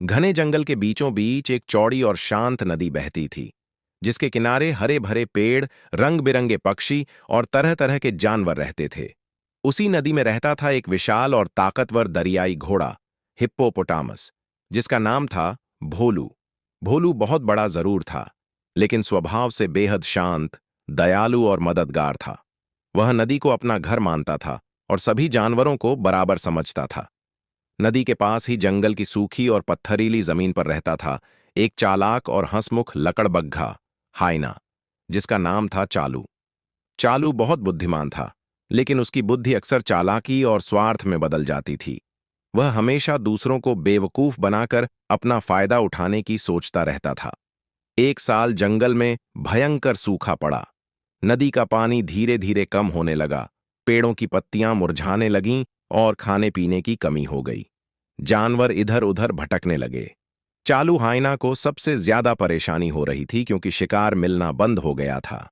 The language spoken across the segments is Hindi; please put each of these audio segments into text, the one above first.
घने जंगल के बीचों बीच एक चौड़ी और शांत नदी बहती थी, जिसके किनारे हरे भरे पेड़, रंग बिरंगे पक्षी और तरह तरह के जानवर रहते थे। उसी नदी में रहता था एक विशाल और ताकतवर दरियाई घोड़ा, हिप्पोपोटामस, जिसका नाम था भोलू। भोलू बहुत बड़ा जरूर था, लेकिन स्वभाव से बेहद शांत, दयालु और मददगार था। वह नदी को अपना घर मानता था और सभी जानवरों को बराबर समझता था। नदी के पास ही जंगल की सूखी और पत्थरीली जमीन पर रहता था एक चालाक और हंसमुख लकड़बग्घा, हाइना, जिसका नाम था चालू। चालू बहुत बुद्धिमान था, लेकिन उसकी बुद्धि अक्सर चालाकी और स्वार्थ में बदल जाती थी। वह हमेशा दूसरों को बेवकूफ बनाकर अपना फायदा उठाने की सोचता रहता था। एक साल जंगल में भयंकर सूखा पड़ा। नदी का पानी धीरे धीरे कम होने लगा, पेड़ों की पत्तियां मुरझाने लगीं और खाने पीने की कमी हो गई। जानवर इधर उधर भटकने लगे। चालू हाइना को सबसे ज्यादा परेशानी हो रही थी, क्योंकि शिकार मिलना बंद हो गया था।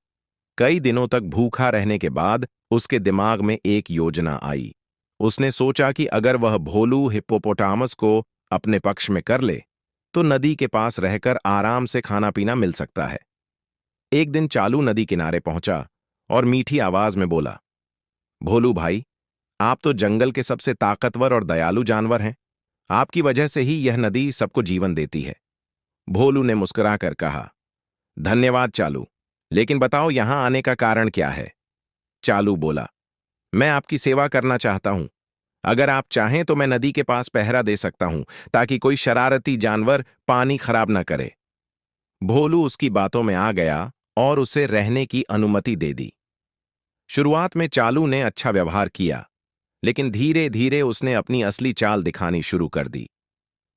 कई दिनों तक भूखा रहने के बाद उसके दिमाग में एक योजना आई। उसने सोचा कि अगर वह भोलू हिप्पोपोटामस को अपने पक्ष में कर ले, तो नदी के पास रहकर आराम से खाना पीना मिल सकता है। एक दिन चालू नदी किनारे पहुंचा और मीठी आवाज में बोला, भोलू भाई, आप तो जंगल के सबसे ताकतवर और दयालु जानवर हैं। आपकी वजह से ही यह नदी सबको जीवन देती है। भोलू ने मुस्कुराकर कहा, धन्यवाद चालू, लेकिन बताओ यहां आने का कारण क्या है। चालू बोला, मैं आपकी सेवा करना चाहता हूं। अगर आप चाहें तो मैं नदी के पास पहरा दे सकता हूं, ताकि कोई शरारती जानवर पानी खराब न करे। भोलू उसकी बातों में आ गया और उसे रहने की अनुमति दे दी। शुरुआत में चालू ने अच्छा व्यवहार किया, लेकिन धीरे धीरे उसने अपनी असली चाल दिखानी शुरू कर दी।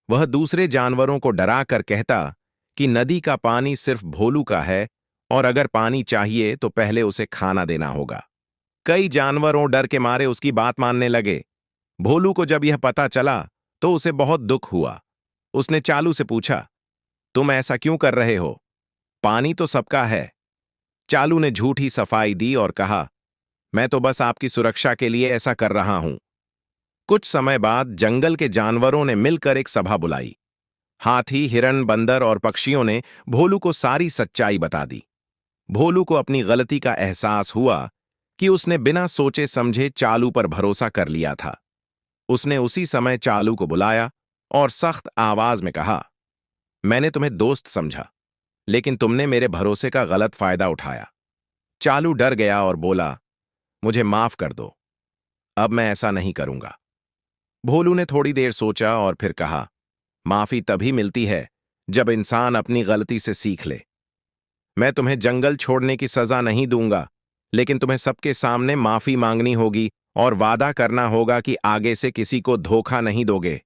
वह दूसरे जानवरों को डरा कर कहता कि नदी का पानी सिर्फ भोलू का है, और अगर पानी चाहिए तो पहले उसे खाना देना होगा। कई जानवरों डर के मारे उसकी बात मानने लगे। भोलू को जब यह पता चला तो उसे बहुत दुख हुआ। उसने चालू से पूछा, तुम ऐसा क्यों कर रहे हो? पानी तो सबका है। चालू ने झूठी सफाई दी और कहा, मैं तो बस आपकी सुरक्षा के लिए ऐसा कर रहा हूं। कुछ समय बाद जंगल के जानवरों ने मिलकर एक सभा बुलाई। हाथी, हिरण, बंदर और पक्षियों ने भोलू को सारी सच्चाई बता दी। भोलू को अपनी गलती का एहसास हुआ कि उसने बिना सोचे समझे चालू पर भरोसा कर लिया था। उसने उसी समय चालू को बुलाया और सख्त आवाज में कहा, मैंने तुम्हें दोस्त समझा, लेकिन तुमने मेरे भरोसे का गलत फायदा उठाया। चालू डर गया और बोला, मुझे माफ कर दो, अब मैं ऐसा नहीं करूंगा। भोलू ने थोड़ी देर सोचा और फिर कहा, माफी तभी मिलती है जब इंसान अपनी गलती से सीख ले। मैं तुम्हें जंगल छोड़ने की सजा नहीं दूंगा, लेकिन तुम्हें सबके सामने माफी मांगनी होगी और वादा करना होगा कि आगे से किसी को धोखा नहीं दोगे।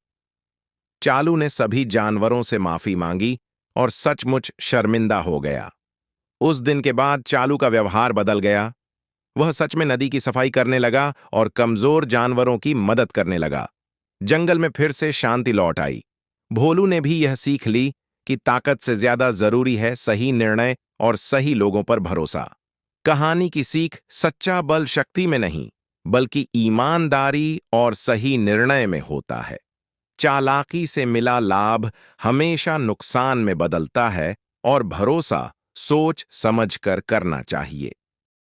चालू ने सभी जानवरों से माफी मांगी और सचमुच शर्मिंदा हो गया। उस दिन के बाद चालू का व्यवहार बदल गया। वह सच में नदी की सफाई करने लगा और कमजोर जानवरों की मदद करने लगा। जंगल में फिर से शांति लौट आई। भोलू ने भी यह सीख ली कि ताकत से ज्यादा जरूरी है सही निर्णय और सही लोगों पर भरोसा। कहानी की सीख सच्चा बल शक्ति में नहीं, बल्कि ईमानदारी और सही निर्णय में होता है। चालाकी से मिला लाभ हमेशा नुकसान में बदलता है, और भरोसा सोच समझकर करना चाहिए।